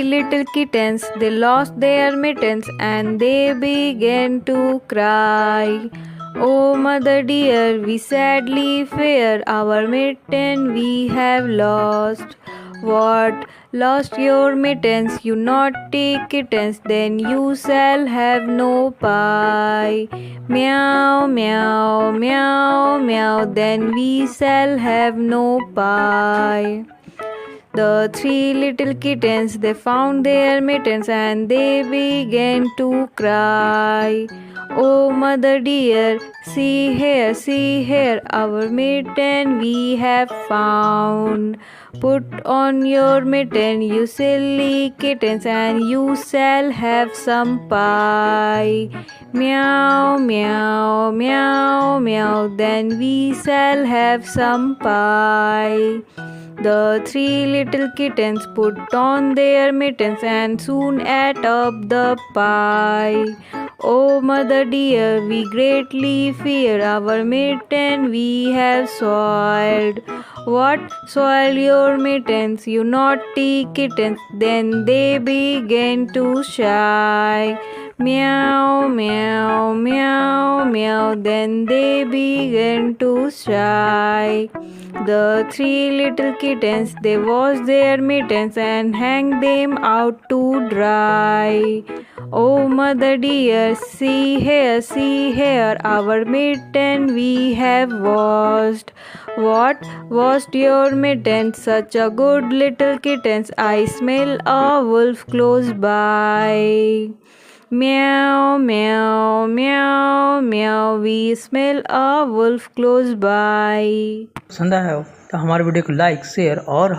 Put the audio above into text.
Little kittens, they lost their mittens and they began to cry. Oh, mother dear, we sadly fear our mitten we have lost. What? Lost your mittens, you naughty kittens, then you shall have no pie. Meow, meow, meow, meow, then we shall have no pie. The three little kittens, they found their mittens and they began to cry. Oh, mother dear, see here, our mitten we have found. Put on your mitten, you silly kittens, and you shall have some pie. Meow, meow, meow, meow, then we shall have some pie. The three little kittens put on their mittens and soon ate up the pie. Oh, mother dear, we greatly fear our mitten we have soiled. What? Soil your mittens, you naughty kittens? Then they began to shy. Meow, meow, meow, meow, then they began to shy. The three little kittens, they washed their mittens and hang them out to dry. Oh, mother dear, see here, our mitten we have washed. What? Washed your mittens, such a good little kittens, I smell a wolf close by. Meow, meow, meow, meow, we smell a wolf close by. पसंद आया हो तो हमारे video को like share और